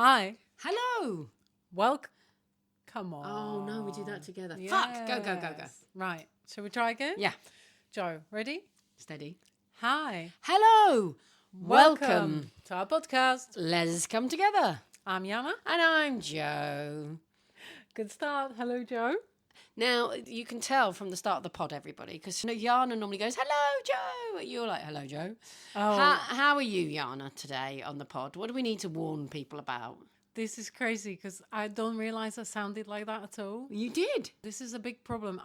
Hi. Hello. Welcome. Come on. Oh, no, we do that together. Yes. Fuck. Go. Right. Shall we try again? Yeah. Joe, ready? Steady. Hi. Hello. Welcome to our podcast. Lez-Come-Together. I'm Jana. And I'm Jo. Good start. Hello, Joe. Now, you can tell from the start of the pod, everybody, because Jana normally goes, hello, Joe. You're like, hello, Joe. Oh. How are you, Jana, today on the pod? What do we need to warn people about? This is crazy because I don't realize I sounded like that at all. You did. This is a big problem.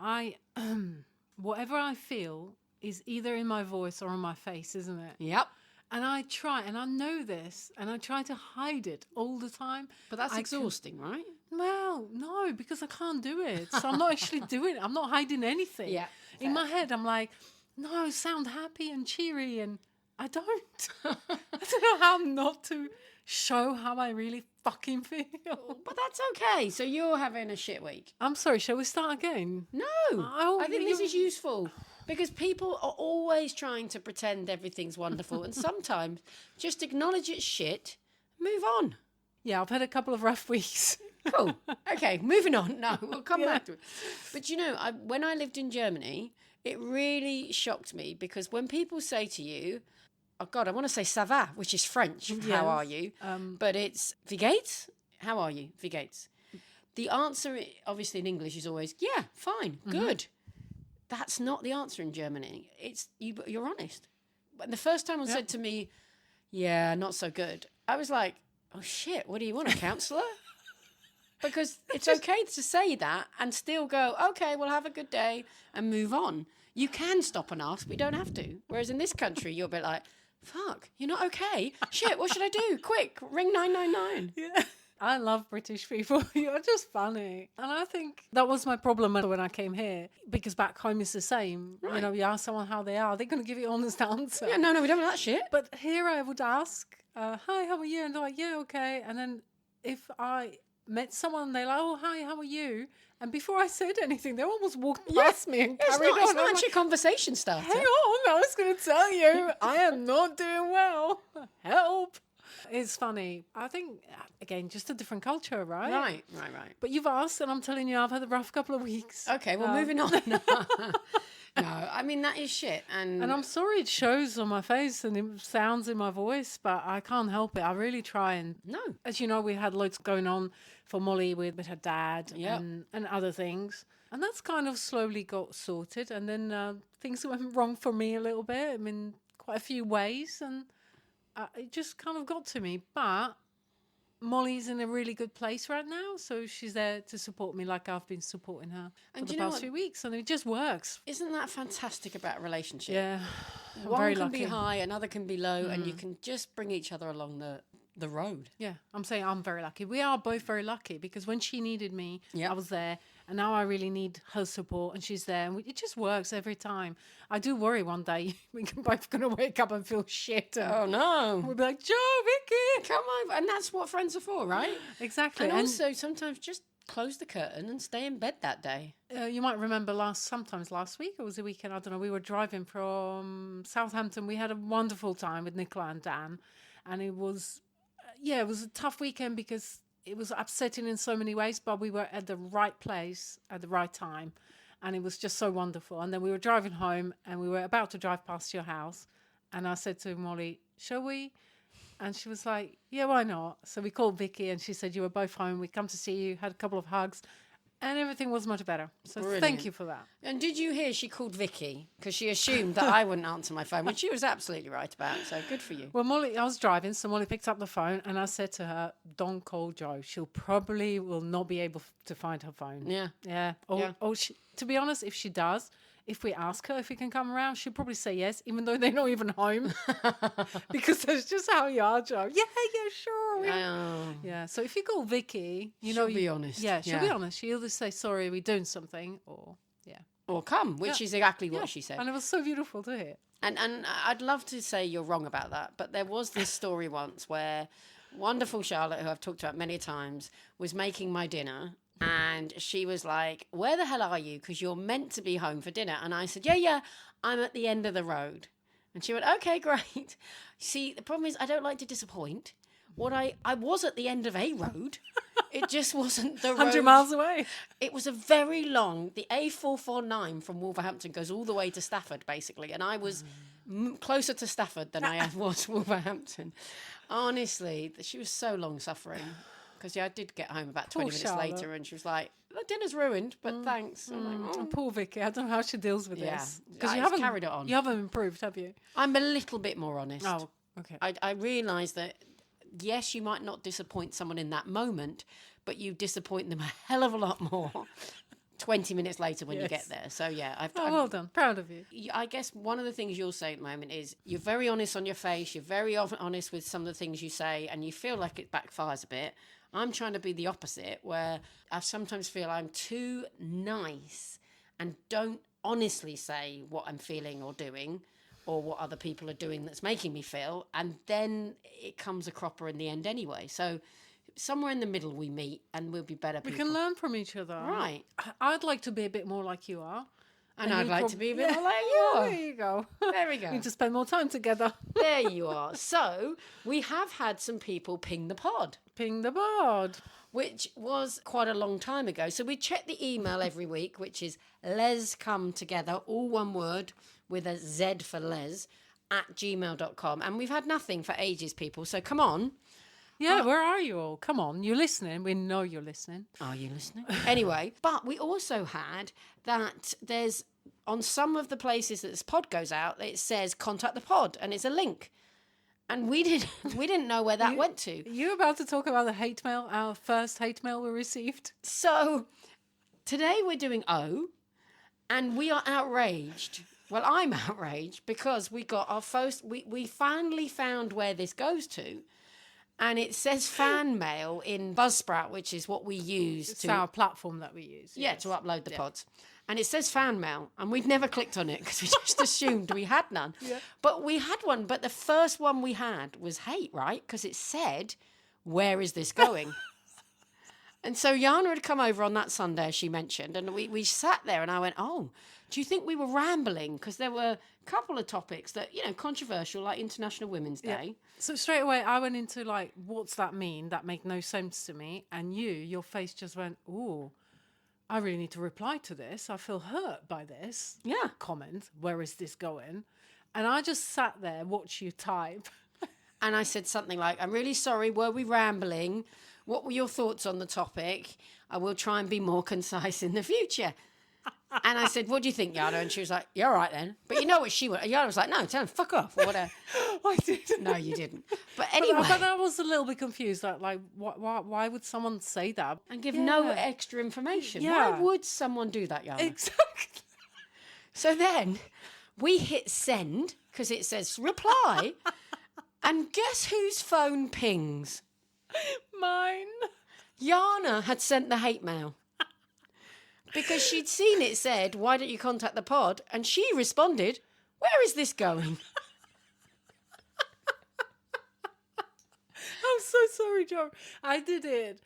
Whatever I feel is either in my voice or on my face, isn't it? Yep. And I try, and I know this, and I try to hide it all the time. But that's exhausting, right? Well, no, because I can't do it. So I'm not actually doing it. I'm not hiding anything. Yeah. In my head, I'm like, no, sound happy and cheery. And I don't. I don't know how not to show how I really fucking feel. But that's okay. So you're having a shit week. I'm sorry, shall we start again? No. Oh, I think this is useful because people are always trying to pretend everything's wonderful. And sometimes just acknowledge it's shit, move on. Yeah, I've had a couple of rough weeks. Cool. Okay, moving on. No, we'll come back to it. But when I lived in Germany, it really shocked me because when people say to you, oh God, I want to say ça va, which is French. Yes. How are you? But it's wie geht's? How are you? Wie geht's? The answer, obviously in English, is always, yeah, fine, good. That's not the answer in Germany. It's you're honest. But the first time someone said to me, yeah, not so good, I was like, oh shit, what do you want, a counsellor? Because it's okay to say that and still go, okay, well, have a good day and move on. You can stop and ask, but you don't have to. Whereas in this country, you're a bit like, fuck, you're not okay? Shit, what should I do? Quick, ring 999. Yeah. I love British people. You're just funny. And I think that was my problem when I came here. Because back home is the same. Right. You know, you ask someone how they are, they're going to give you an honest answer. Yeah, no, we don't want that shit. But here I would ask, hi, how are you? And they're like, yeah, okay. And then if I met someone, they're like, oh, hi, how are you? And before I said anything, they almost walked past me and carried on. It's not actually a conversation starter. Hang on, I was going to tell you, I am not doing well. Help. It's funny. I think, again, just a different culture, right? Right. But you've asked, and I'm telling you, I've had a rough couple of weeks. Okay, well, moving on. No, I mean, that is shit. And I'm sorry it shows on my face and it sounds in my voice, but I can't help it. I really try. And no. As you know, we had loads going on for Molly with her dad and other things. And that's kind of slowly got sorted. And then things went wrong for me a little bit. I mean, quite a few ways. And it just kind of got to me. But Molly's in a really good place right now. So she's there to support me like I've been supporting her for the past few weeks. And it just works. Isn't that fantastic about a relationship? Yeah. One can be high, another can be low, and you can just bring each other along the road. Yeah, I'm saying I'm very lucky. We are both very lucky because when she needed me, Yep. I was there. And now I really need her support and she's there. And it just works every time. I do worry one day we're both going to wake up and feel shit. And Oh, no. we'll be like, Joe, Vicky. Come over. And that's what friends are for, right? Exactly. And also, sometimes just close the curtain and stay in bed that day. You might remember sometimes last week, or was the weekend, I don't know, we were driving from Southampton. We had a wonderful time with Nicola and Dan. And it was, it was a tough weekend because it was upsetting in so many ways, but we were at the right place at the right time. And it was just so wonderful. And then we were driving home and we were about to drive past your house. And I said to Molly, shall we? And she was like, yeah, why not? So we called Vicky and she said, you were both home. We come to see you, had a couple of hugs. And everything was much better. So Thank you for that. And did you hear she called Vicky? Because she assumed that I wouldn't answer my phone, which she was absolutely right about. So good for you. Well, Molly, I was driving, so Molly picked up the phone and I said to her, don't call Jo. She'll probably will not be able to find her phone. Yeah. Yeah. To be honest, if she does, if we ask her if we can come around, she'll probably say yes, even though they're not even home. Because that's just how you are, Jo. Yeah, sure. Yeah. So if you call Vicky, she'll be honest. Yeah, she'll be honest. She'll either say, sorry, we're doing something, or come, which is exactly what she said. And it was so beautiful to hear. And I'd love to say you're wrong about that, but there was this story once where wonderful Charlotte, who I've talked about many times, was making my dinner. And she was like, where the hell are you? Because you're meant to be home for dinner. And I said, yeah, I'm at the end of the road. And she went, okay, great. See, the problem is I don't like to disappoint. I was at the end of a road. It just wasn't the road. 100 miles away. It was a very long, the A449 from Wolverhampton goes all the way to Stafford, basically. And I was closer to Stafford than I was Wolverhampton. Honestly, she was so long suffering. Because, I did get home about 20 minutes later and she was like, the dinner's ruined, but thanks. I'm like, Poor Vicky. I don't know how she deals with this. Because you it's haven't carried it on. You haven't improved, have you? I'm a little bit more honest. Oh, okay. I realise that, yes, you might not disappoint someone in that moment, but you disappoint them a hell of a lot more 20 minutes later when you get there. So, well done. Proud of you. I guess one of the things you'll say at the moment is you're very honest on your face. You're very honest with some of the things you say, and you feel like it backfires a bit. I'm trying to be the opposite, where I sometimes feel I'm too nice and don't honestly say what I'm feeling or doing or what other people are doing that's making me feel, and then it comes a cropper in the end anyway. So somewhere in the middle we meet and we'll be better people. We can learn from each other. Right. I'd like to be a bit more like you are. And I'd like to be a bit more like you are. There you go. There we go. We need to spend more time together. There you are. So we have had some people ping the pod. Ping the pod. Which was quite a long time ago. So we check the email every week, which is Lez-Come-Together, all one word with a Z for Les, @gmail.com. And we've had nothing for ages, people. So come on. Yeah, where are you all? Come on, you're listening. We know you're listening. Are you listening? Anyway, but we also had that there's, on some of the places that this pod goes out, it says contact the pod and it's a link. And we didn't know where that went to. You're about to talk about the hate mail, our first hate mail we received. So today we're doing O, and we are outraged. Well, I'm outraged because we got our first, we finally found where this goes to. And it says fan mail in Buzzsprout, which is what we use. It's our platform that we use. Yeah, to upload the pods. And it says fan mail, and we'd never clicked on it because we just assumed we had none. Yeah. But we had one, but the first one we had was hate, right? Because it said, where is this going? And so Jana had come over on that Sunday, as she mentioned, and we sat there and I went, oh, do you think we were rambling? Because there were a couple of topics that, controversial, like International Women's Day. Yeah. So straight away I went into like, what's that mean? That made no sense to me. And your face just went, ooh, I really need to reply to this. I feel hurt by this comment. Where is this going? And I just sat there, watch you type. And I said something like, I'm really sorry, were we rambling? What were your thoughts on the topic? I will try and be more concise in the future. And I said, what do you think, Jana? And she was like, you're all right then. But you know what she was? Jana was like, no, tell him, fuck off, or whatever. I didn't. No, you didn't. But anyway. But I was a little bit confused. Like why would someone say that? And give no extra information. Yeah. Why would someone do that, Jana? Exactly. So then we hit send because it says reply. And guess whose phone pings? Mine. Jana had sent the hate mail. Because she'd seen it said, why don't you contact the pod? And she responded, where is this going? I'm so sorry, Joe. I did it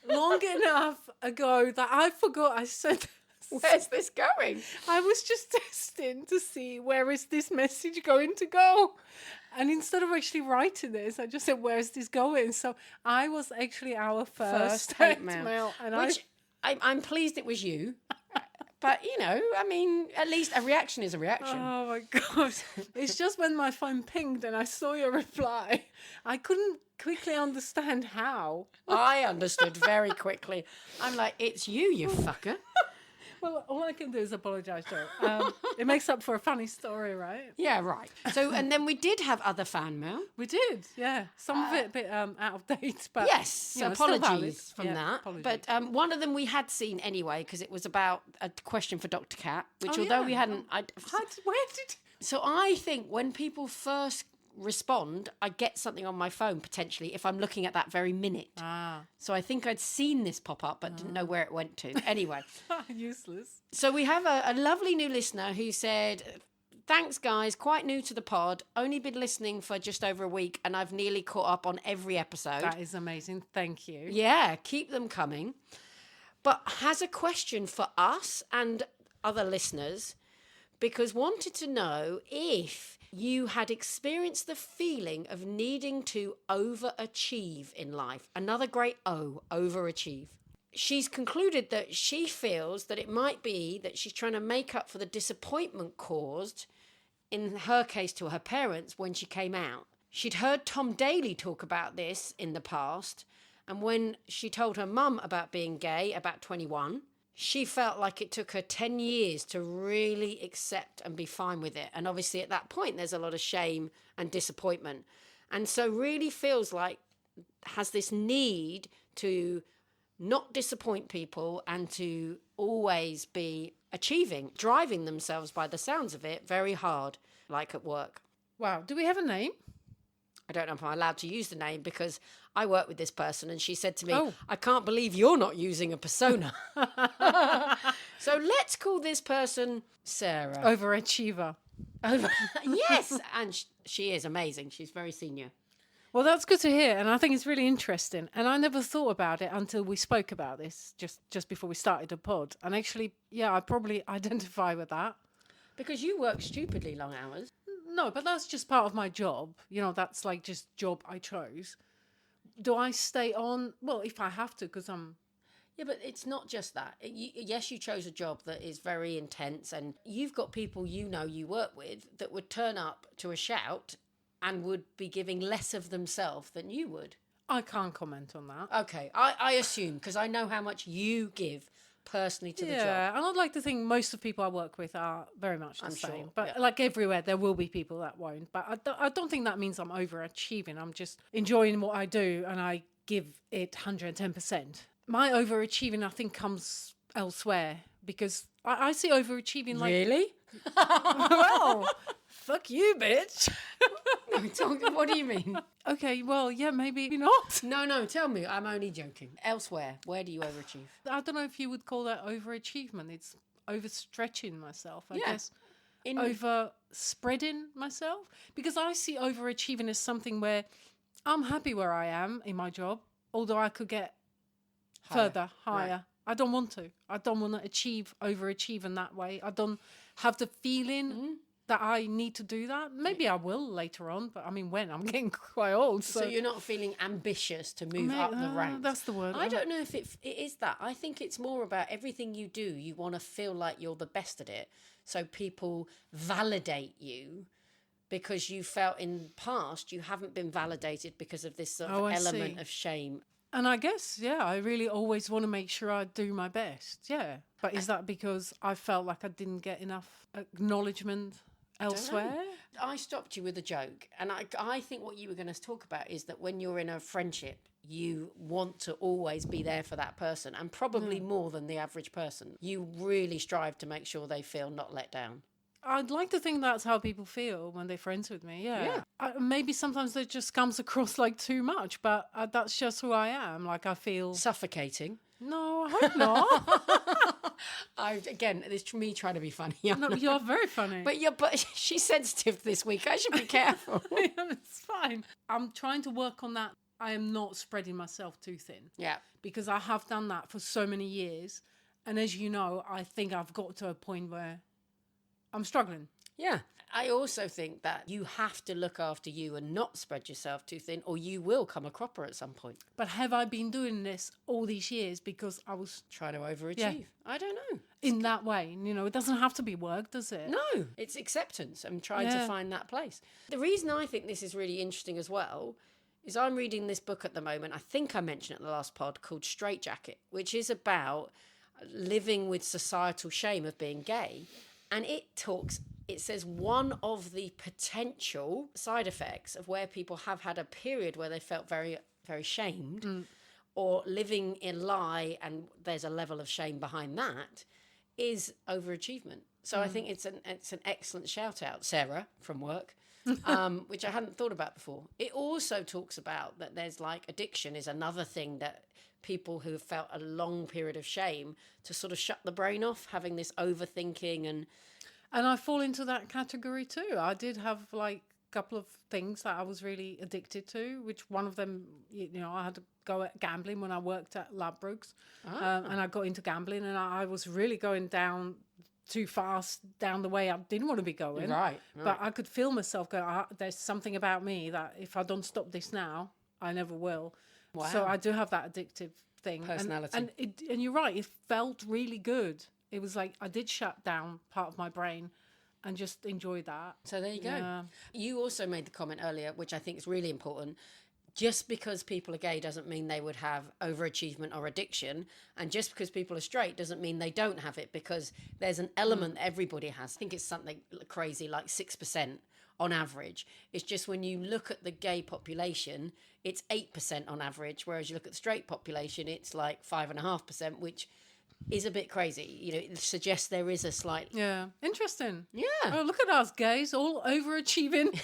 long enough ago that I forgot I said, where's this going? I was just testing to see where is this message going to go. And instead of actually writing this, I just said, where's this going? So I was actually our first hate mail. And which I'm pleased it was you. But, at least a reaction is a reaction. Oh, my God. It's just when my phone pinged and I saw your reply, I couldn't quickly understand how. I understood very quickly. I'm like, it's you fucker. Well, all I can do is apologise, Joe. It makes up for a funny story, right? Yeah, right. So, and then we did have other fan mail. We did, yeah. Some of it a bit out of date, but yes. So apologies from that. Apologies. But one of them we had seen anyway because it was about a question for Dr. Cat, which we hadn't. Where did? So I think when people first respond, I get something on my phone potentially if I'm looking at that very minute. So I think I'd seen this pop up but didn't know where it went to. Anyway. Useless. So we have a lovely new listener who said, thanks guys, quite new to the pod, only been listening for just over a week and I've nearly caught up on every episode. That is amazing. Thank you. Yeah, keep them coming. But has a question for us and other listeners because wanted to know if you had experienced the feeling of needing to overachieve in life. Another great O, overachieve. She's concluded that she feels that it might be that she's trying to make up for the disappointment caused, in her case, to her parents when she came out. She'd heard Tom Daly talk about this in the past, and when she told her mum about being gay, about 21, she felt like it took her 10 years to really accept and be fine with it. And obviously at that point, there's a lot of shame and disappointment. And so really feels like has this need to not disappoint people and to always be achieving, driving themselves by the sounds of it very hard, like at work. Wow. Do we have a name? I don't know if I'm allowed to use the name because I work with this person and she said to me, Oh. I can't believe you're not using a persona. So let's call this person Sarah. Overachiever. Yes, and she is amazing. She's very senior. Well, that's good to hear, and I think it's really interesting. And I never thought about it until we spoke about this just before we started the pod. And actually, yeah, I probably identify with that. Because you work stupidly long hours. No, but that's just part of my job. You know, that's like just job I chose. Do I stay on? Well, if I have to, because I'm... Yeah, but it's not just that. Yes, you chose a job that is very intense, and you've got people you work with that would turn up to a shout and would be giving less of themselves than you would. I can't comment on that. Okay, I assume, because I know how much you give personally to the job. Yeah, and I'd like to think most of the people I work with are very much the same. sure, But yeah. like everywhere, there will be people that won't. But I don't think that means I'm overachieving. I'm just enjoying what I do and I give it 110%. My overachieving, I think, comes elsewhere because I see overachieving like... Really? Well, fuck you, bitch. What do you mean? Okay, well, yeah, maybe not. No, tell me. I'm only joking. Elsewhere, where do you overachieve? I don't know if you would call that overachievement. It's overstretching myself, I Yeah. guess. Over spreading myself. Because I see overachieving as something where I'm happy where I am in my job, although I could get further, higher. Right. I don't want to. I don't want to overachieve in that way. I don't have the feeling that I need to do that. Maybe I will later on, but I mean, when? I'm getting quite old. So you're not feeling ambitious to move up the ranks. That's the word. I don't know if it is that. I think it's more about everything you do. You want to feel like you're the best at it. So people validate you because you felt in the past you haven't been validated because of this sort of element of shame. And I guess, yeah, I really always want to make sure I do my best. Yeah. But is that because I felt like I didn't get enough acknowledgement elsewhere? I stopped you with a joke. And I think what you were going to talk about is that when you're in a friendship, you want to always be there for that person. And probably more than the average person. You really strive to make sure they feel not let down. I'd like to think that's how people feel when they're friends with me. Yeah. Maybe sometimes it just comes across like too much, but that's just who I am. Like I feel... Suffocating. No, I hope not. Again, it's me trying to be funny. No, you're very funny. But she's sensitive this week. I should be careful. It's fine. I'm trying to work on that. I am not spreading myself too thin. Yeah. Because I have done that for so many years. And as you know, I think I've got to a point where I'm struggling. Yeah. I also think that you have to look after you and not spread yourself too thin, or you will come a cropper at some point. But have I been doing this all these years because I was trying to overachieve? Yeah. I don't know. In that way, it doesn't have to be work, does it? No, it's acceptance and trying to find that place. The reason I think this is really interesting as well is I'm reading this book at the moment. I think I mentioned it in the last pod, called Straitjacket, which is about living with societal shame of being gay. And it says one of the potential side effects of where people have had a period where they felt very, very shamed or living in lie and there's a level of shame behind that is overachievement. So I think it's an excellent shout out, Sarah, from work, which I hadn't thought about before. It also talks about that there's like addiction is another thing that people who have felt a long period of shame to sort of shut the brain off, having this overthinking and I fall into that category too. I did have like a couple of things that I was really addicted to, which one of them, I had to go at gambling when I worked at Ladbrokes. And I got into gambling and I was really going down too fast down the way I didn't want to be going. Right. But I could feel myself go, there's something about me that if I don't stop this now, I never will. Wow. So I do have that addictive thing. Personality. And you're right, it felt really good. It was like I did shut down part of my brain and just enjoy that. So there you go. Yeah. You also made the comment earlier, which I think is really important. Just because people are gay doesn't mean they would have overachievement or addiction. And just because people are straight doesn't mean they don't have it, because there's an element everybody has. I think it's something crazy like 6% on average. It's just when you look at the gay population, it's 8% on average, whereas you look at the straight population, it's like 5.5%, which is a bit crazy. You know, it suggests there is a slight... Yeah. Interesting. Yeah. Oh, look at us gays, all overachieving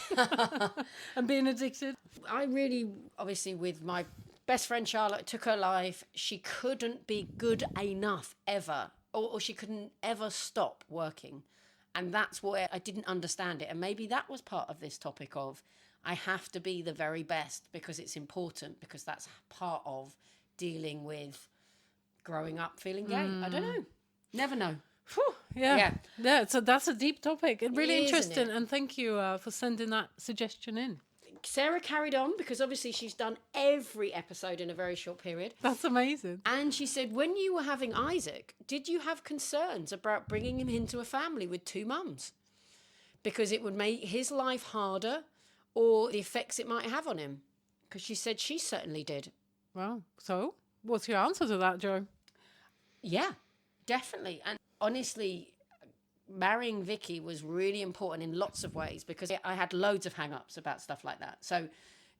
and being addicted. I really, obviously, with my best friend Charlotte, it took her life. She couldn't be good enough ever, or she couldn't ever stop working. And that's where I didn't understand it. And maybe that was part of this topic of I have to be the very best because it's important, because that's part of dealing with growing up feeling gay. I don't know. Never know. Whew, yeah. So that's a deep topic. It's really Isn't interesting. it? And thank you for sending that suggestion in. Sarah carried on because obviously she's done every episode in a very short period. That's amazing. And she said, when you were having Isaac, did you have concerns about bringing him into a family with two mums? Because it would make his life harder, or the effects it might have on him? Because she said she certainly did. Well, so what's your answer to that, Jo? Yeah, definitely. And honestly, marrying Vicky was really important in lots of ways, because I had loads of hang-ups about stuff like that. So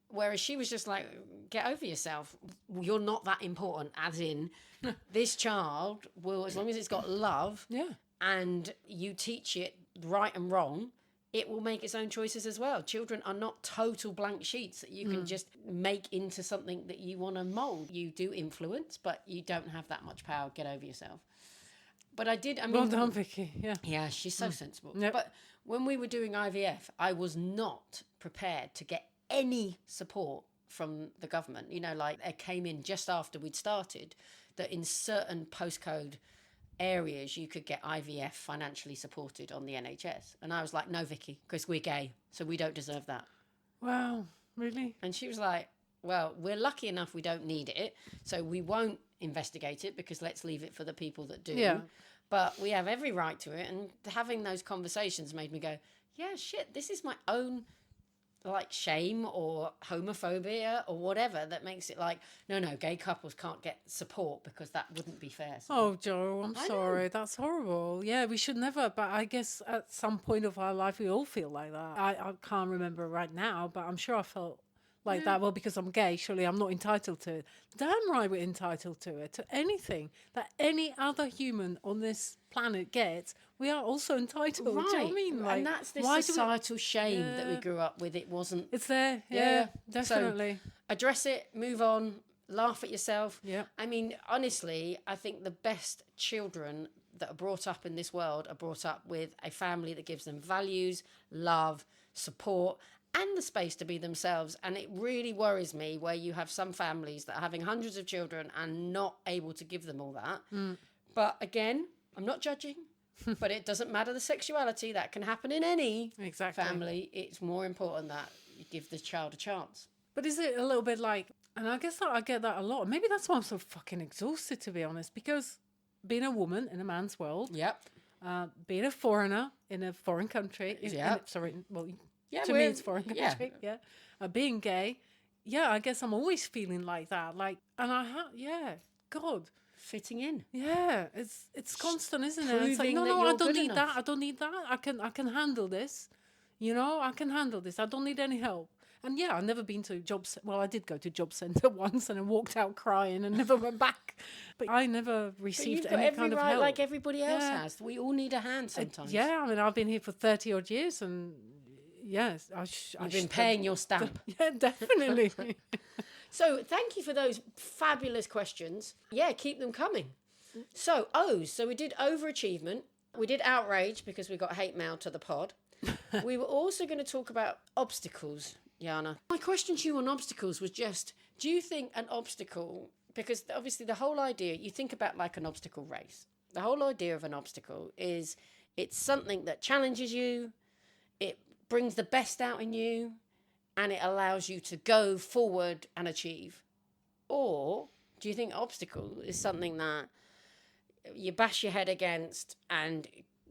whereas she was just like, get over yourself. You're not that important, as in this child will, as long as it's got love and you teach it right and wrong, it will make its own choices as well. Children are not total blank sheets that you can just make into something that you want to mould. You do influence, but you don't have that much power. Get over yourself. But I mean... Well done, Vicky. Yeah. Yeah, she's so sensible. Yep. But when we were doing IVF, I was not prepared to get any support from the government. You know, like it came in just after we'd started that in certain postcode areas you could get IVF financially supported on the NHS. And I was like, no, Vicky, because we're gay, so we don't deserve that. Wow, really? And she was like, well, we're lucky enough we don't need it, so we won't investigate it, because let's leave it for the people that do. Yeah. But we have every right to it. And having those conversations made me go, yeah, shit, this is my own like shame or homophobia or whatever that makes it like, no, gay couples can't get support because that wouldn't be fair. Oh, Jo, I'm sorry. That's horrible. Yeah, we should never. But I guess at some point of our life, we all feel like that. I can't remember right now, but I'm sure I felt like that. Well, because I'm gay, surely I'm not entitled to it. Damn right we're entitled to it. To anything that any other human on this planet gets, we are also entitled. Right. Do you know what I mean? Like, and that's this why societal shame that we grew up with. It wasn't... It's there. Yeah, definitely. So address it, move on, laugh at yourself. Yeah. I mean, honestly, I think the best children that are brought up in this world are brought up with a family that gives them values, love, support, and the space to be themselves. And it really worries me where you have some families that are having hundreds of children and not able to give them all that. But again, I'm not judging, but it doesn't matter the sexuality. That can happen in any family. It's more important that you give the child a chance. But is it a little bit like, and I guess that I get that a lot. Maybe that's why I'm so fucking exhausted, to be honest, because being a woman in a man's world, being a foreigner in a foreign country, to me it's foreign country, being gay, I guess I'm always feeling like that. Like, and God. Fitting in. Yeah, it's constant, isn't it? It's like, no, I don't need that. I don't need that. I can handle this. You know, I can handle this. I don't need any help. And I've never been to I did go to job centre once and I walked out crying and never went back. But I never received any kind of help. Like everybody else has. We all need a hand sometimes. I mean, I've been here for 30 odd years and yes, I've been paying your stamp. Yeah, definitely. So thank you for those fabulous questions. Yeah, keep them coming. So we did overachievement. We did outrage because we got hate mail to the pod. We were also going to talk about obstacles, Jana. My question to you on obstacles was just, do you think an obstacle, because obviously the whole idea, you think about like an obstacle race. The whole idea of an obstacle is it's something that challenges you, it brings the best out in you, and it allows you to go forward and achieve. Or do you think obstacle is something that you bash your head against and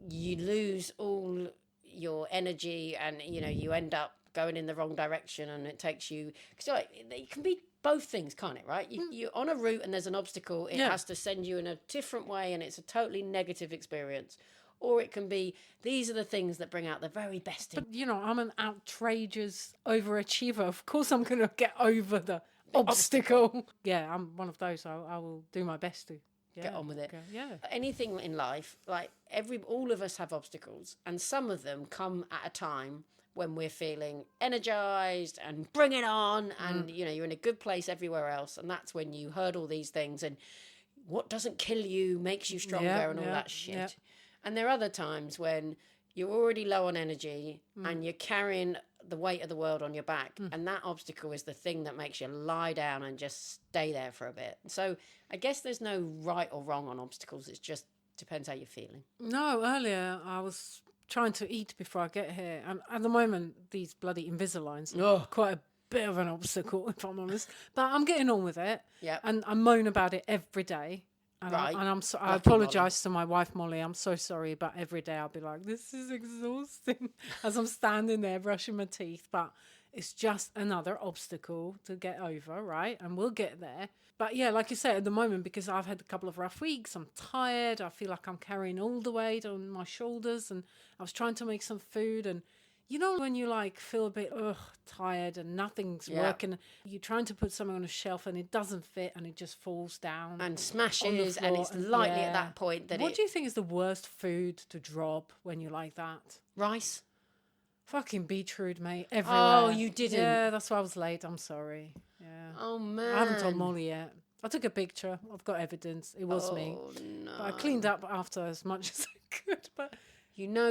you lose all your energy, and you end up going in the wrong direction, and it takes you, because it can be both things, can't it? Right, you're on a route and there's an obstacle, it has to send you in a different way and it's a totally negative experience. Or it can be, these are the things that bring out the very best in. But I'm an outrageous overachiever. Of course I'm going to get over the obstacle. Yeah, I'm one of those. I will do my best to Get on with it. Yeah. Anything in life, like all of us have obstacles, and some of them come at a time when we're feeling energized and bring it on, and you're in a good place everywhere else, and that's when you hurdle these things, and what doesn't kill you makes you stronger, and all that shit. Yeah. And there are other times when you're already low on energy and you're carrying the weight of the world on your back, and that obstacle is the thing that makes you lie down and just stay there for a bit. So I guess there's no right or wrong on obstacles. It just depends how you're feeling. No, earlier I was trying to eat before I get here, and at the moment these bloody Invisaligns are quite a bit of an obstacle, if I'm honest. But I'm getting on with it. Yeah. And I moan about it every day. And I apologise to my wife, Molly. I'm so sorry, but every day I'll be like, this is exhausting as I'm standing there brushing my teeth. But it's just another obstacle to get over, right? And we'll get there. But yeah, like you said, at the moment, because I've had a couple of rough weeks, I'm tired. I feel like I'm carrying all the weight on my shoulders, and I was trying to make some food, and when you feel a bit tired and nothing's working, you're trying to put something on a shelf and it doesn't fit and it just falls down and smashes, and it's likely at that point that What do you think is the worst food to drop when you're like that? Rice. Fucking beetroot, mate, everywhere. Oh, you didn't? Yeah, that's why I was late. I'm sorry. Yeah. Oh, man. I haven't told Molly yet. I took a picture. I've got evidence. It was me. No. But I cleaned up after as much as I could, but...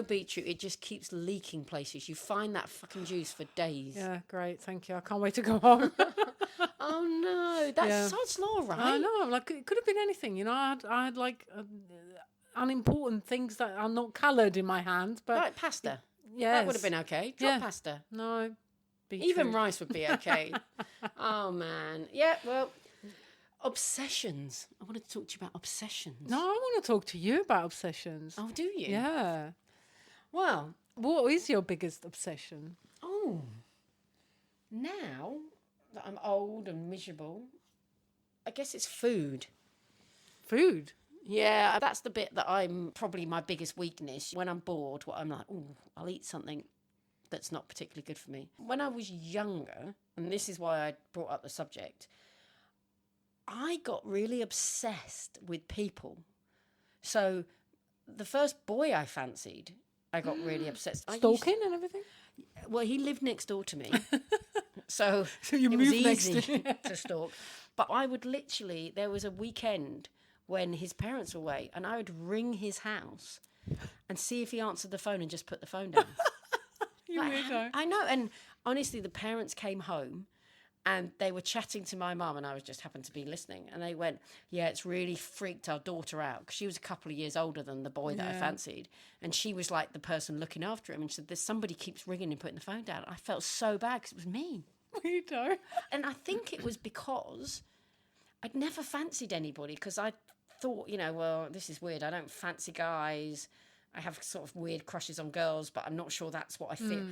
beetroot, it just keeps leaking places. You find that fucking juice for days. Yeah, great. Thank you. I can't wait to go home. Oh, no. That's Sod's Law, right? I know. It could have been anything. I had unimportant things that are not coloured in my hand. But like pasta. Yeah. That would have been okay. Drop pasta. No. Beetroot. Even rice would be okay. Oh, man. Yeah, well... Obsessions. I wanted to talk to you about obsessions. No, I want to talk to you about obsessions. Oh, do you? Yeah. Well, what is your biggest obsession? Oh, now that I'm old and miserable, I guess it's food. Food? Yeah, that's the bit that I'm probably my biggest weakness. When I'm bored, I'm like, I'll eat something that's not particularly good for me. When I was younger, and this is why I brought up the subject, I got really obsessed with people. So the first boy I fancied, I got really obsessed. Stalking and everything? Well, he lived next door to me. So you it was moved easy next to stalk. But I would literally, there was a weekend when his parents were away, and I would ring his house and see if he answered the phone and just put the phone down. I know. And honestly, the parents came home and they were chatting to my mum, and I was just happened to be listening. And they went, yeah, it's really freaked our daughter out, because she was a couple of years older than the boy that I fancied. And she was like the person looking after him. And she said, there's somebody keeps ringing and putting the phone down. I felt so bad because it was me. Weirdo. And I think it was because I'd never fancied anybody, because I thought, well, this is weird. I don't fancy guys. I have sort of weird crushes on girls, but I'm not sure that's what I feel.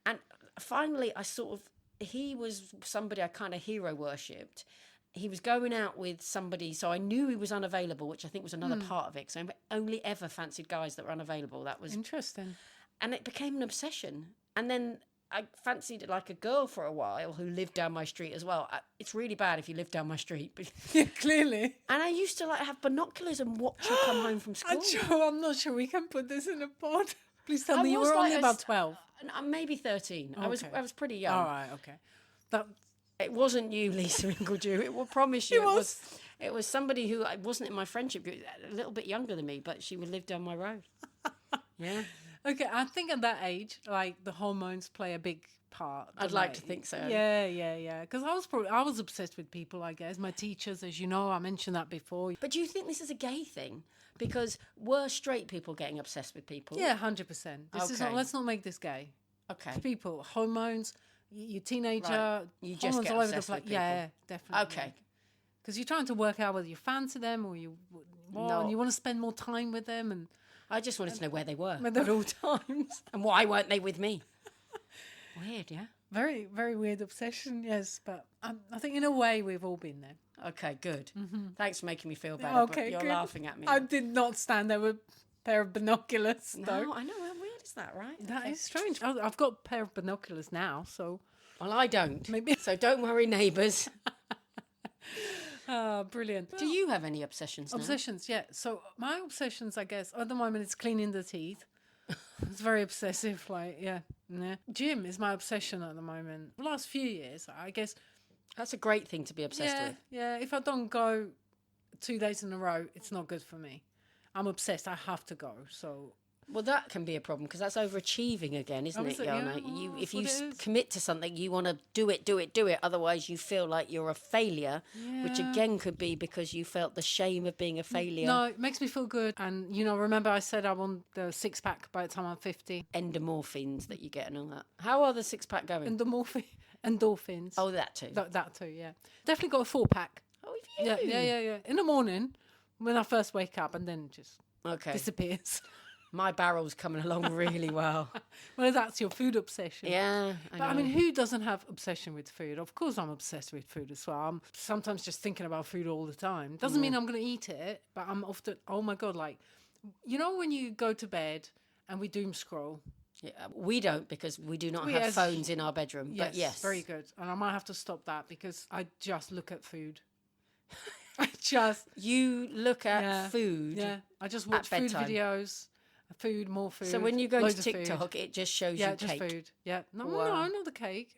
And finally, he was somebody I kind of hero worshipped. He was going out with somebody, so I knew he was unavailable, which I think was another part of it, because I only ever fancied guys that were unavailable. That was interesting. And it became an obsession. And then I fancied a girl for a while who lived down my street as well. It's really bad if you live down my street. But yeah, clearly. And I used to have binoculars and watch her come home from school. Jo, I'm not sure we can put this in a pod. Please tell me you were only about 12. Maybe 13. Okay. I was pretty young. All right, okay. It wasn't you, Lisa Ingledew. It will promise you. It was somebody who wasn't in my friendship group, a little bit younger than me, but she would live down my road. Yeah. Okay, I think at that age, like the hormones play a big part. I'd don't like they? to think so. Yeah. Because I was obsessed with people. I guess my teachers, as you know, I mentioned that before. But do you think this is a gay thing? Because were straight people getting obsessed with people? Yeah, 100%. This is not. Okay. Let's not make this gay. Okay. People, hormones. You teenager, Right. You just hormones get all over the obsessed place. with people. Yeah, definitely. Okay. Because you're trying to work out whether you fancy them or you what, No. and you want to spend more time with them, and I just wanted to know where they were Where they- at all times. And why weren't they with me? Weird, yeah? very, very weird obsession. Yes, but I think in a way we've all been there. Okay, good. Thanks for making me feel better. Okay, but you're good. laughing at me. I did not stand there with a pair of binoculars. though. No, I know. How weird is that, right? That Okay. is strange. I've got a pair of binoculars now, so Well, I don't. Maybe- So don't worry, neighbours. brilliant. Do you have any obsessions now? Obsessions, yeah. So my obsessions, I guess, at the moment, it's cleaning the teeth. It's very obsessive, like, yeah. Gym is my obsession at the moment. The last few years, I guess, That's a great thing to be obsessed yeah, with. yeah. If I don't go 2 days in a row, it's not good for me. I'm obsessed. I have to go. So Well, that can be a problem because that's overachieving again, isn't Oh, it, is it? Jana? Yeah, You, well, if that's you what it is. commit to something, you want to do it. Otherwise, you feel like you're a failure, which Yeah. again could be because you felt the shame of being a failure. no, it makes me feel good. And remember I said I want the 6-pack by the time I'm 50. Endorphins that you get and all that. How are the 6-pack going? Endorphins. Oh, that too. That too. Yeah, definitely got a 4-pack. Oh, have you? Yeah. In the morning when I first wake up, and then just Okay. disappears. My barrel's coming along really well. Well, that's your food obsession. Yeah. But I mean, who doesn't have obsession with food? Of course, I'm obsessed with food as well. I'm sometimes just thinking about food all the time. Doesn't mean I'm going to eat it, but I'm often, oh my God, like, when you go to bed and we doom scroll. Yeah, we don't because we do not We have as- phones in our bedroom. But yes. Very good. And I might have to stop that because I just look at food. I just, You look at Yeah. food. yeah, I just watch food bedtime. videos, more food. So when you go loads to of food. TikTok, it just shows Yeah, you just cake. food. Yeah. No, Wow. not the cake.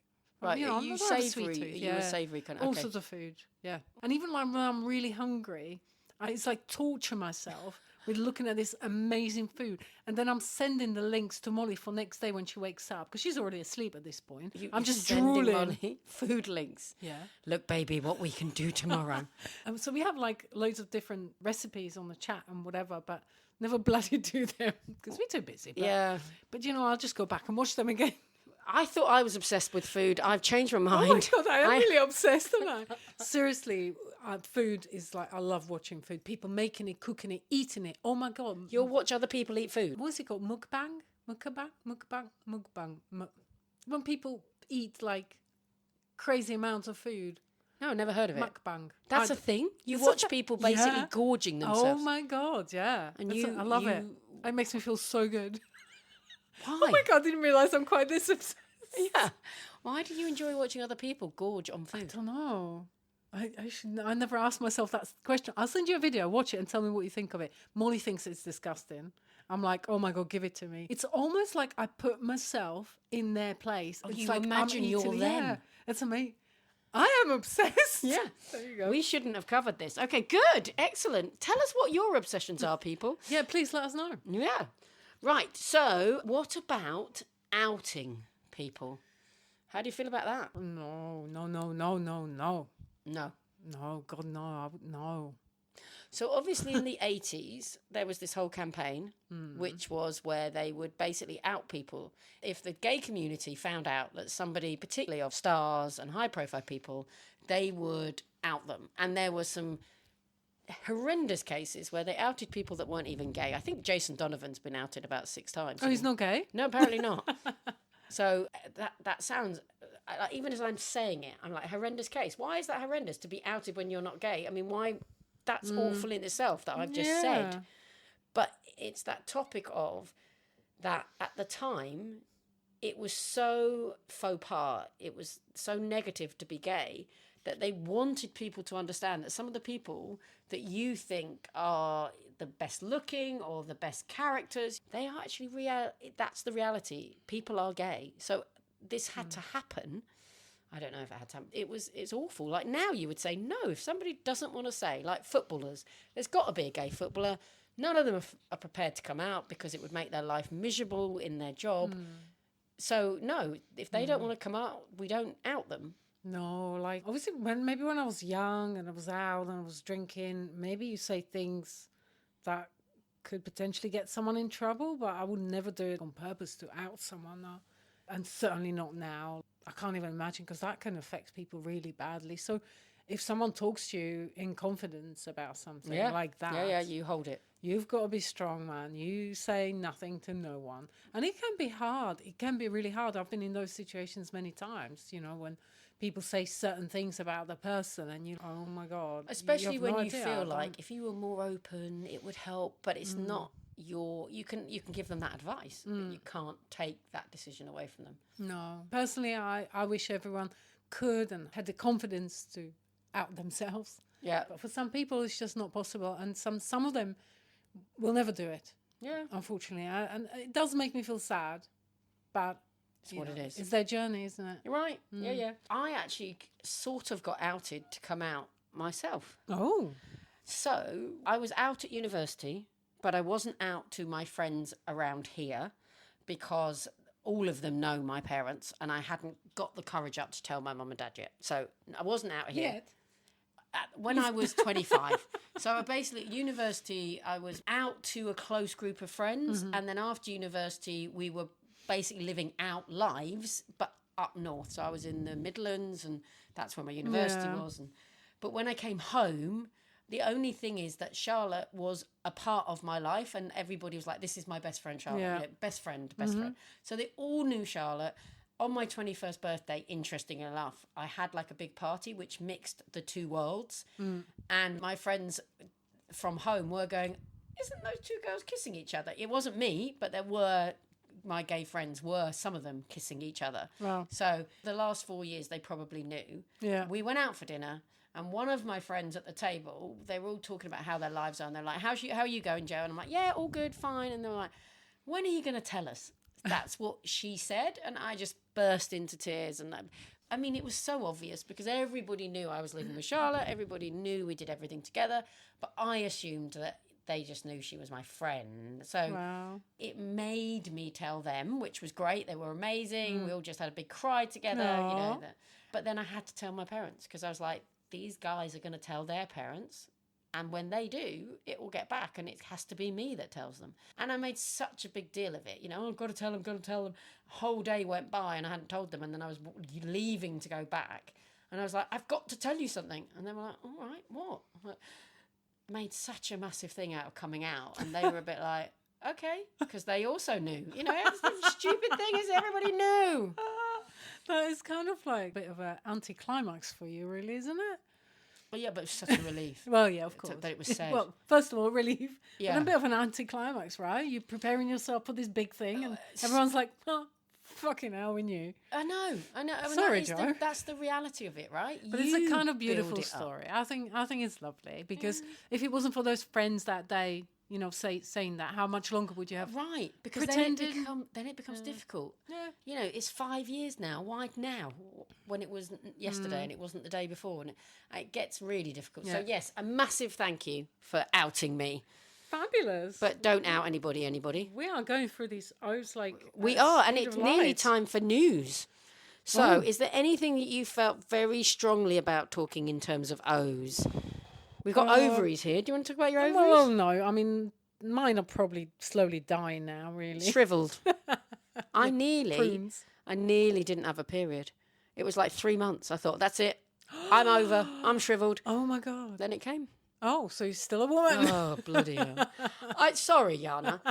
Right, I'm you not a sweet savoury. tooth, You're a savoury kind of. All Okay. sorts of food. Yeah. And even like when I'm really hungry, it's like torture myself with looking at this amazing food. And then I'm sending the links to Molly for next day when she wakes up because she's already asleep at this point. I'm just sending drooling. Molly food links. Yeah. Look, baby, what we can do tomorrow. So we have like loads of different recipes on the chat and whatever, but never bloody do them because we're too busy. But, Yeah. But I'll just go back and watch them again. I thought I was obsessed with food. I've changed my Oh mind. my God, I am really obsessed, am I? Seriously, food is like, I love watching food. People making it, cooking it, eating it. Oh my God. You'll watch other people eat food. What is it called? Mukbang? Mukbang. When people eat like crazy amounts of food. No, never heard of it. Mukbang. That's a thing. You It's watch a- people basically yeah. gorging Oh themselves. my God, yeah. And I love it. you- It makes me feel so good. Why? Oh my God, I didn't realise I'm quite this obsessed. Yeah. Why do you enjoy watching other people gorge on I food? don't know. I never asked myself that question. I'll send you a video, watch it and tell me what you think of it. Molly thinks it's disgusting. I'm like, oh my God, give it to me. It's almost like I put myself in their place. It's you like I'm imagine you're eating- them. Yeah, it's amazing. I am obsessed. Yeah. There you go. We shouldn't have covered this. Okay, good. Excellent. Tell us what your obsessions are, people. Yeah, please let us know. Yeah. Right. So, what about outing people? How do you feel about that? No. No. No, God, no. No. So, obviously, in the 80s, there was this whole campaign, which was where they would basically out people. If the gay community found out that somebody, particularly of stars and high profile people, they would out them. And there were some horrendous cases where they outed people that weren't even gay. I think Jason Donovan's been outed about 6 times. Oh, he's not gay? No, apparently not. So that sounds, even as I'm saying it, I'm like, horrendous case. Why is that horrendous to be outed when you're not gay? I mean, why? That's awful in itself that I've just said. But it's that topic of that at the time, it was so faux pas, it was so negative to be gay that they wanted people to understand that some of the people that you think are the best looking or the best characters, they are actually that's the reality. People are gay. So this had to happen. I don't know if it had to happen. It's awful. Like now you would say no. If somebody doesn't want to say, like footballers, there's got to be a gay footballer. None of them are prepared to come out because it would make their life miserable in their job. So, no, if they don't want to come out, we don't out them. No, like obviously maybe when I was young and I was out and I was drinking, maybe you say things that could potentially get someone in trouble, but I would never do it on purpose to out someone. And certainly not now. I can't even imagine, because that can affect people really badly. So if someone talks to you in confidence about something like that, Yeah, you hold it. you've got to be strong, man. You say nothing to no one. And it can be hard. It can be really hard. I've been in those situations many times, when people say certain things about the person and oh my God. Especially you when you idea. feel like if you were more open, it would help, but it's not you can give them that advice, but you can't take that decision away from them. No. Personally, I wish everyone could and had the confidence to out themselves. Yeah. But for some people, it's just not possible. And some of them will never do it. Yeah. Unfortunately. And it does make me feel sad. But it's what it is. It's their journey, isn't it? You're right. Yeah. I actually sort of got outed to come out myself. Oh. So I was out at university, but I wasn't out to my friends around here because all of them know my parents and I hadn't got the courage up to tell my mum and dad yet. So I wasn't out here. Yet. When I was 25. So basically at university, I was out to a close group of friends. And then after university, we were basically living out lives, but up north. So I was in the Midlands and that's where my university was. But when I came home, the only thing is that Charlotte was a part of my life and everybody was like, this is my best friend, Charlotte. Yeah. Best friend. So they all knew Charlotte. On my 21st birthday, interesting enough, I had like a big party which mixed the two worlds. And my friends from home were going, isn't those two girls kissing each other? It wasn't me, but my gay friends were, some of them, kissing each other. Wow. So the last 4 years, they probably knew. Yeah. We went out for dinner. And one of my friends at the table, they were all talking about how their lives are. And they're like, how are you going, Jo? And I'm like, yeah, all good, fine. And they were like, when are you going to tell us? That's what she said. And I just burst into tears. And I mean, it was so obvious because everybody knew I was living with Charlotte. Everybody knew we did everything together. But I assumed that they just knew she was my friend. So it made me tell them, which was great. They were amazing. We all just had a big cry together, But then I had to tell my parents because I was like, these guys are going to tell their parents. And when they do, it will get back. And it has to be me that tells them. And I made such a big deal of it. I've got to tell them, A whole day went by and I hadn't told them. And then I was leaving to go back. And I was like, I've got to tell you something. And they were like, all right, what? Made such a massive thing out of coming out. And they were a bit like, okay. Because they also knew. It's the stupid thing is everybody knew. That is kind of like a bit of an anticlimax for you, really, isn't it? Well, yeah, but it's such a relief. Well, yeah, of course. That it was said. Well, first of all, relief. Yeah. But a bit of an anticlimax, right? You're preparing yourself for this big thing, and everyone's like, oh, fucking hell, we knew. I know. I mean, Sorry, Jo. That's the reality of it, right? But it's a kind of beautiful story. I think it's lovely because if it wasn't for those friends that day, saying that, how much longer would you have? Right, because pretended? then it becomes difficult. Yeah. It's 5 years now. Why now? When it was yesterday and it wasn't the day before, and it gets really difficult. Yeah. So yes, a massive thank you for outing me. Fabulous. But don't out anybody. We are going through these O's like we are, and speed it's of nearly light. time for news. So, is there anything that you felt very strongly about talking in terms of O's? We've got ovaries here. Do you want to talk about your ovaries? Well, no. I mean, mine are probably slowly dying now, really. Shriveled. I nearly Prunes. didn't have a period. It was like 3 months. I thought, that's it. I'm over. I'm shriveled. Oh, my God. Then it came. Oh, so you're still a woman. Oh, bloody hell. Sorry, Jana.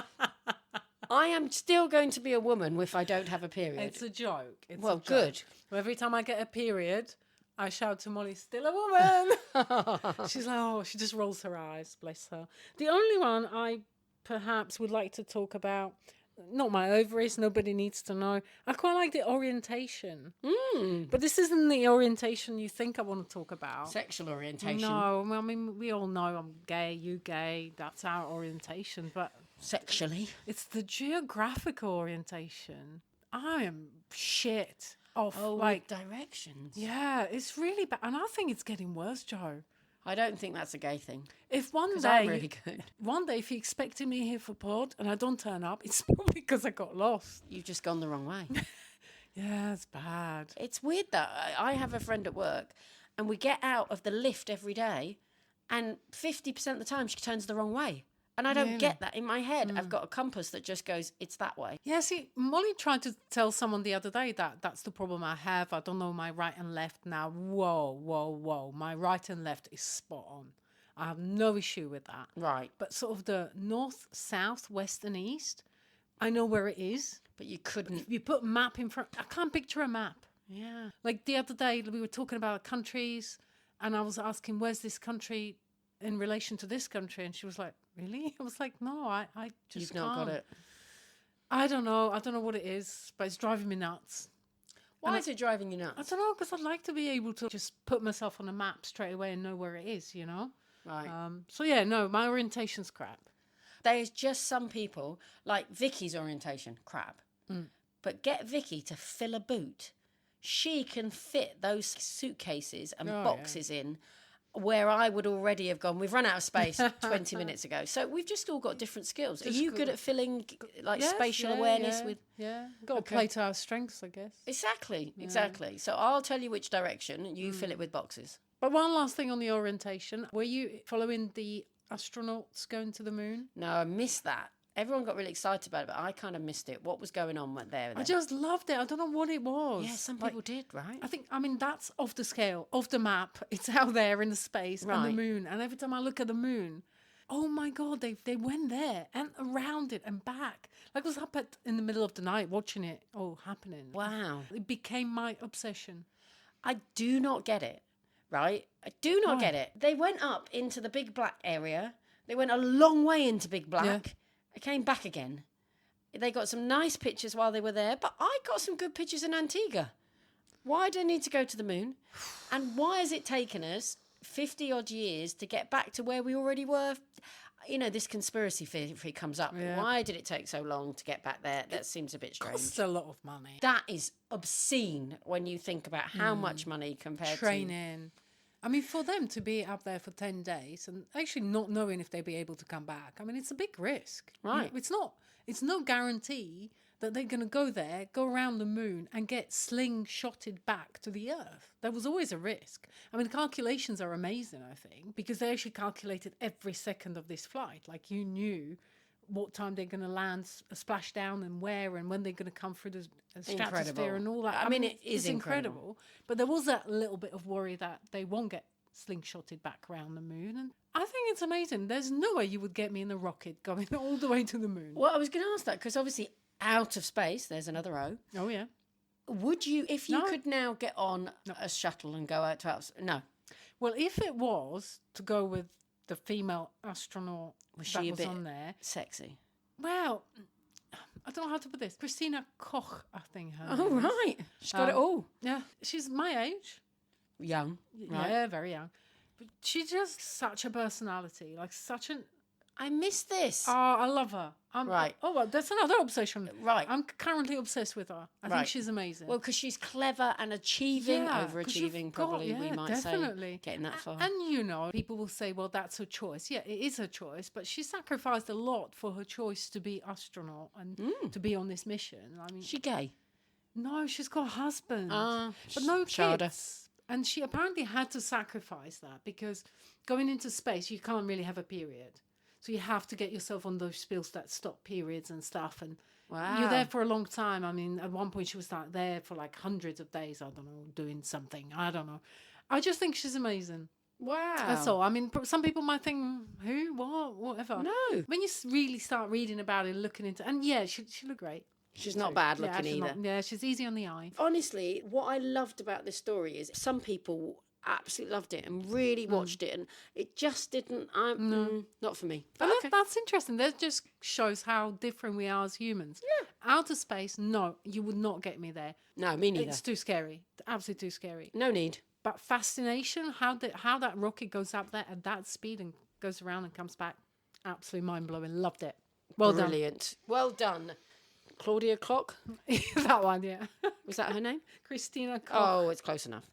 I am still going to be a woman if I don't have a period. It's a joke. It's well, a joke. good. Every time I get a period, I shout to Molly, still a woman. She's like, oh, she just rolls her eyes, bless her. The only one I perhaps would like to talk about, not my ovaries, nobody needs to know. I quite like the orientation. But this isn't the orientation you think I want to talk about. Sexual orientation. No, I mean, we all know I'm gay, you gay, that's our orientation. But sexually. it's the geographical orientation. I am shit off. Like directions. Yeah, it's really bad. And I think it's getting worse, Jo. I don't think that's a gay thing. If one Because day, I'm really good. one day, if you expected me here for pod and I don't turn up, it's probably because I got lost. You've just gone the wrong way. Yeah, it's bad. It's weird that I have a friend at work and we get out of the lift every day and 50% of the time she turns the wrong way. And I don't Really? get that. In my head, I've got a compass that just goes, it's that way. Yeah, see, Molly tried to tell someone the other day that that's the problem I have. I don't know my right and left now. Whoa, whoa, whoa. My right and left is spot on. I have no issue with that. Right. But sort of the north, south, west, and east, I know where it is. But you couldn't. If you put a map in front, I can't picture a map. Yeah. Like the other day, we were talking about countries, and I was asking, where's this country in relation to this country? And she was like, really? I was like, no, I just You've not got can't. it. I don't know. I don't know what it is, but it's driving me nuts. Why is it driving you I nuts? don't know, because I'd like to be able to just put myself on a map straight away and know where it is, you know? Right. So, yeah, no, my orientation's crap. There's just some people, like Vicky's orientation, crap. But get Vicky to fill a boot. She can fit those suitcases and boxes in where I would already have gone. We've run out of space 20 minutes ago. So we've just all got different skills. Are you good at filling like Yes, spatial yeah, awareness yeah, with... Yeah, got to play to our strengths, I guess. Exactly. So I'll tell you which direction. You fill it with boxes. But one last thing on the orientation. Were you following the astronauts going to the moon? No, I missed that. Everyone got really excited about it, but I kind of missed it. What was going on there? I just loved it. I don't know what it was. Yeah, some people did, right? I mean, that's off the scale, off the map. It's out there in the space and the Right. moon. And every time I look at the moon, oh my God, they went there and around it and back. Like I was up in the middle of the night watching it all happening. Wow. It became my obsession. I do not get it, right? I do not get it. They went up into the big black area. They went a long way into big black. Yeah. They came back again. They got some nice pictures while they were there, but I got some good pictures in Antigua. Why do they need to go to the moon? And why has it taken us 50 odd years to get back to where we already were? You know, this conspiracy theory comes up. Yeah. Why did it take so long to get back there? That seems a bit strange. Costs a lot of money. That is obscene when you think about how much money compared to... Training. I mean, for them to be up there for 10 days and actually not knowing if they'll be able to come back, I mean, it's a big risk. Right. It's no guarantee that they're going to go there, go around the moon and get slingshotted back to the Earth. There was always a risk. I mean, the calculations are amazing, I think, because they actually calculated every second of this flight. Like you knew what time they're going to land, splash down and where and when they're going to come through the stratosphere Incredible. and all that. I mean, it it's is incredible. But there was that little bit of worry that they won't get slingshotted back around the moon. And I think it's amazing. There's no way you would get me in a rocket going all the way to the moon. Well, I was going to ask that because obviously out of space, there's another O. Oh, yeah. Would you, if you No. could now get on a shuttle and go out to outside? No. Well, if it was to go with the female astronaut Was that she a was bit on there, sexy? well, I don't know how to put this. Christina Koch, I think her Oh, name is. right. She's got it all. Yeah, she's my age. Young. Right. Yeah, very young. But she's just such a personality, like such an... I missed this. Oh, I love her. Right. Oh, well, that's another obsession. Right. I'm currently obsessed with her. I think Right. she's amazing. Well, because she's clever and achieving, Yeah, 'cause overachieving, you've got- probably, we yeah, might definitely. say. Getting that far. And you know, people will say, well, that's her choice. Yeah, it is her choice, but she sacrificed a lot for her choice to be astronaut and to be on this mission. I mean, Is she gay? no, she's got a husband, Ah, but no Sharda. kids. And she apparently had to sacrifice that because going into space, you can't really have a period. So you have to get yourself on those pills that stop periods and stuff. And Wow. you're there for a long time. I mean, at one point she was like there for like hundreds of days. I don't know, doing something. I don't know. I just think she's amazing. Wow. That's all. I mean, some people might think, who, what, whatever. No. When you really start reading about it and looking into and yeah, she looked great. She's not bad looking she's either. yeah, she's easy on the eye. Honestly, what I loved about this story is some people absolutely loved it and really watched it, and it just didn't. Not for me. But Okay. that's interesting. That just shows how different we are as humans. Yeah. Outer space, no, you would not get me there. No, me neither. It's too scary. Absolutely too scary. No need. But fascination, how that rocket goes up there at that speed and goes around and comes back, absolutely mind blowing. Loved it. Well Brilliant. Well done. Claudia Clock? done. That one, yeah. Was that her name? Christina Koch. Oh, it's close enough.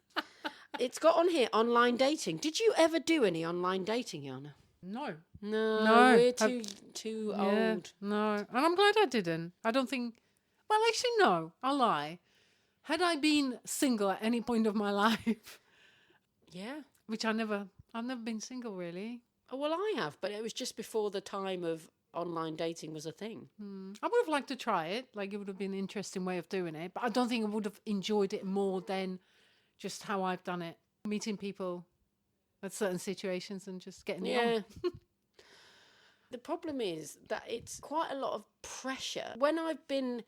It's got on here online dating. Did you ever do any online dating, Jana? No. No, we're Have- too Yeah, old. no. And I'm glad I didn't. I don't think. Well, actually, no. I'll lie. Had I been single at any point of my life, Yeah. which I've never been single really. Oh, well, I have, but it was just before the time of online dating was a thing. I would have liked to try it. Like, it would have been an interesting way of doing it. But I don't think I would have enjoyed it more than just how I've done it. Meeting people at certain situations and just getting it Yeah. on. The problem is that it's quite a lot of pressure. When I've been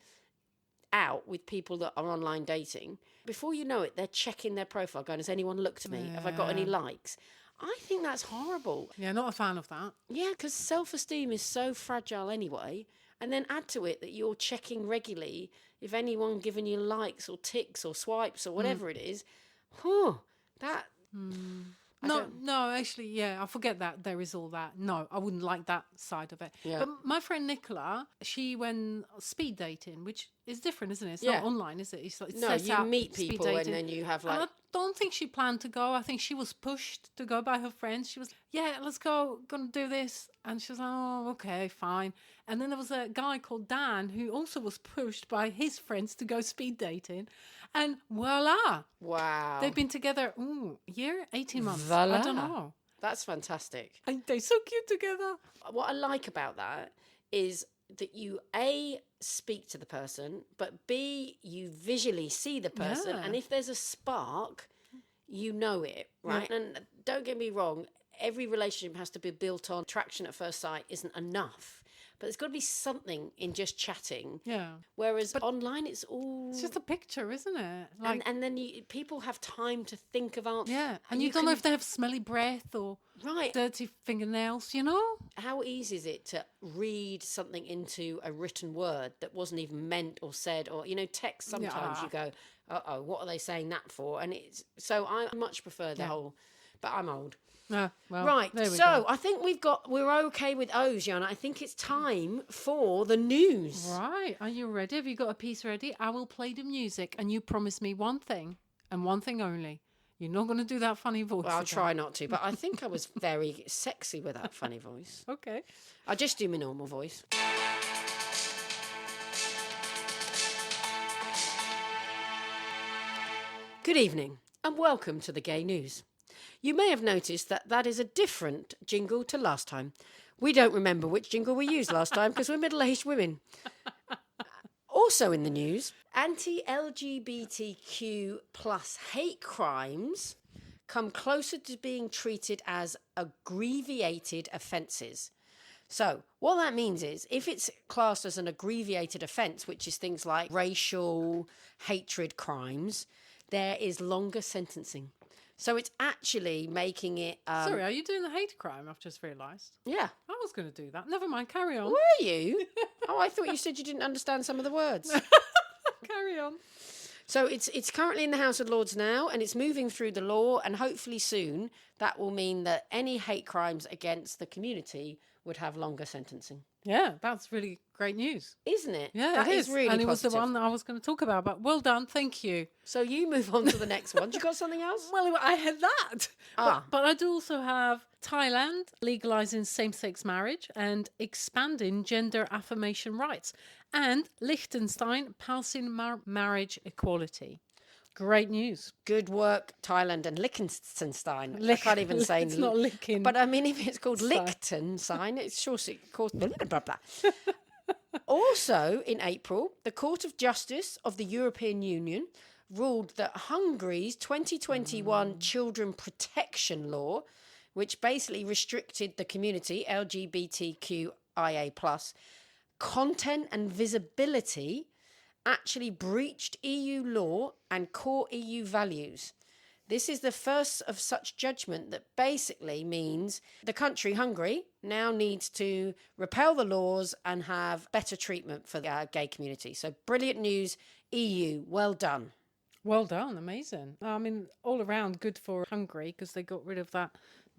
out with people that are online dating, before you know it, they're checking their profile, going, has anyone looked at me? Have I got any likes? I think that's horrible. Yeah, not a fan of that. Yeah, because self-esteem is so fragile anyway. And then add to it that you're checking regularly if anyone giving you likes or ticks or swipes or whatever it is. That... No, actually, yeah, I forget that there is all that. No, I wouldn't like that side of it. Yeah. But my friend Nicola, she went speed dating, which is different, isn't it? It's Yeah. not online, is it? It's like, No, you meet people and then you have And like... I don't think she planned to go. I think she was pushed to go by her friends. She was, yeah, let's go, gonna do this. And she was like, oh, okay, fine. And then there was a guy called Dan who also was pushed by his friends to go speed dating. And voila, Wow. they've been together, a year, 18 months. Voila. I don't know. That's fantastic. And they're so cute together. What I like about that is that you A, speak to the person, but B, you visually see the person. Yeah. And if there's a spark, you know it, right? And don't get me wrong, every relationship has to be built on attraction at first sight isn't enough. But there's got to be something in just chatting. Yeah. Whereas online, it's all... It's just a picture, isn't it? Like, and then people have time to think of answers. yeah. And you don't know if they have smelly breath or Right. dirty fingernails, you know? How easy is it to read something into a written word that wasn't even meant or said, or text sometimes you go, uh-oh, what are they saying that for? And it's so I much prefer the whole, but I'm old. Yeah, well, Right, there we so go. I think we're okay with O's, Jana. I think it's time for the news. Right. Are you ready? Have you got a piece ready? I will play the music and you promise me one thing and one thing only. You're not going to do that funny voice. Well, I'll again. try not to, but I think I was very sexy with that funny voice. Okay. I'll just do my normal voice. Good evening and welcome to the Gay News. You may have noticed that is a different jingle to last time. We don't remember which jingle we used last time because we're middle-aged women. Also in the news, anti-LGBTQ plus hate crimes come closer to being treated as abbreviated offences. So what that means is if it's classed as an abbreviated offence, which is things like racial hatred crimes, there is longer sentencing. So it's actually making it... Sorry, are you doing the hate crime? I've just realised. Yeah. I was going to do that. Never mind. Carry on. Were you? Oh, I thought you said you didn't understand some of the words. Carry on. So it's currently in the House of Lords now, and it's moving through the law, and hopefully soon that will mean that any hate crimes against the community would have longer sentencing. Yeah, that's really great news. Isn't it? Yeah, that it is really and it positive. was the one that I was going to talk about. But well done, thank you. So you move on to the next one. You got something else? Well, I had that. But I do also have Thailand legalizing same-sex marriage and expanding gender affirmation rights, and Liechtenstein passing marriage equality. Great news. Good work, Thailand and Liechtenstein. I can't even say... It's not licking. But I mean, if it's called Liechtenstein, it's sure it calls... Blah, blah, blah. Also, in April, the Court of Justice of the European Union ruled that Hungary's 2021 children protection law, which basically restricted the community, LGBTQIA+, content and visibility, actually breached EU law and core EU values. This is the first of such judgment that basically means the country, Hungary, now needs to repeal the laws and have better treatment for the gay community. So brilliant news, EU, well done. Well done, amazing. I mean, all around good for Hungary because they got rid of that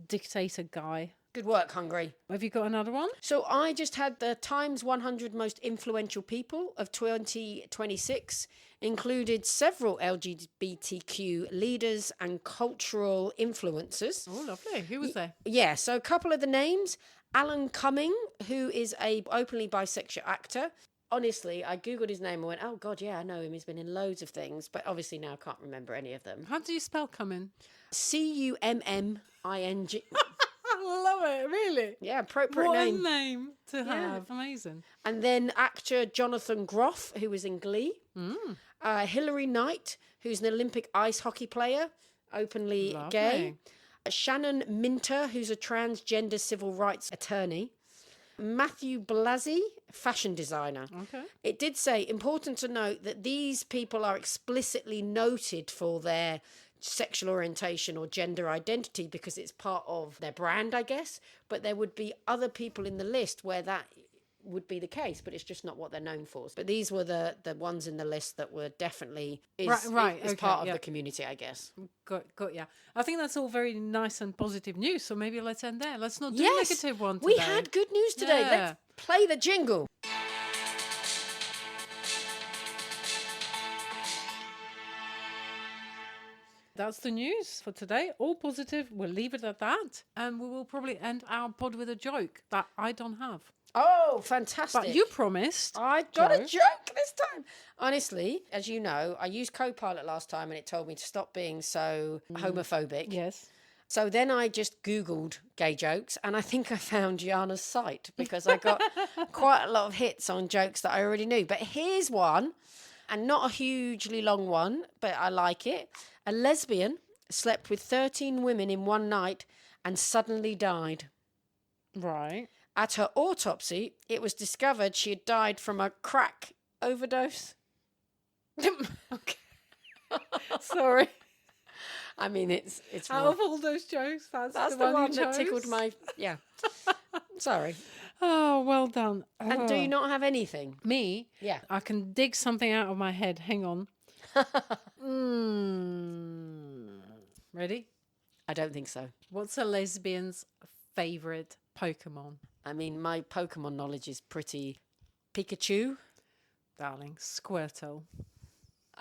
dictator guy. Good work, Hungary. Have you got another one? So I just had the Times 100 most influential people of 2026. included several LGBTQ leaders and cultural influencers. Oh, lovely. Who was there? Yeah, so a couple of the names. Alan Cumming, who is a openly bisexual actor. Honestly, I Googled his name and went, oh, God, yeah, I know him. He's been in loads of things, but obviously now I can't remember any of them. How do you spell Cumming? Cumming. I love it, really. Yeah, appropriate What name. a name to have. Amazing. And then actor Jonathan Groff, who was in Glee. Hilary Knight, who's an Olympic ice hockey player, openly gay. Shannon Minter, who's a transgender civil rights attorney. Matthew Blasey, fashion designer. Okay. It did say, important to note that these people are explicitly noted for their sexual orientation or gender identity because it's part of their brand, I guess. But there would be other people in the list where that would be the case, but it's just not what they're known for. But these were the ones in the list that were definitely part of the community, I guess. Got yeah. I think that's all very nice and positive news. So maybe let's end there. Let's not do a negative one today. We had good news today. Yeah. Let's play the jingle. That's the news for today. All positive. We'll leave it at that. And we will probably end our pod with a joke that I don't have. Oh, fantastic. But you promised. I got a joke this time. Honestly, as you know, I used Copilot last time and it told me to stop being so homophobic. Yes. So then I just Googled gay jokes and I think I found Jana's site because I got quite a lot of hits on jokes that I already knew. But here's one, and not a hugely long one, but I like it. A lesbian slept with 13 women in one night and suddenly died. Right. At her autopsy, it was discovered she had died from a crack overdose. Okay. Sorry. I mean, it's Out of all those jokes, that's the one that tickled my... Yeah. Sorry. Oh, well done. And do you not have anything? Me? Yeah. I can dig something out of my head. Hang on. Ready? I don't think so. What's a lesbian's favourite Pokemon? I mean, my Pokemon knowledge is pretty Pikachu. Darling, Squirtle.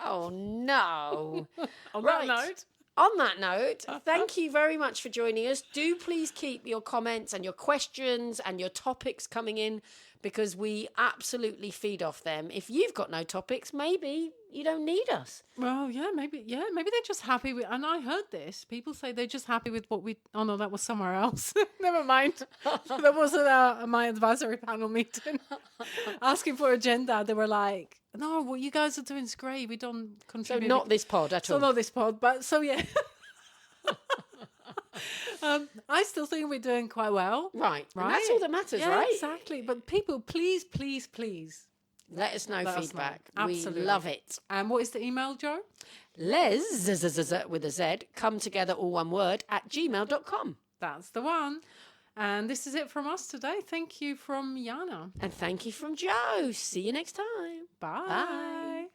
Oh, no. On that note. On that note, thank you very much for joining us. Do please keep your comments and your questions and your topics coming in because we absolutely feed off them. If you've got no topics, maybe you don't need us. Well, maybe they're just happy with, and I heard this, people say they're just happy with what oh no, that was somewhere else. Never mind. That wasn't my advisory panel meeting. Asking for agenda, they were like, no, what you guys are doing is great. We don't contribute. So not this pod at all. So not this pod, but so yeah. I still think we're doing quite well. Right. And that's all that matters, right? Exactly. But people, please. Let us know feedback. Absolutely. We love it. And what is the email, Jo? Les, with a Z, come together, all one word, @gmail.com. That's the one. And this is it from us today. Thank you from Jana. And thank you from Jo. See you next time. Bye.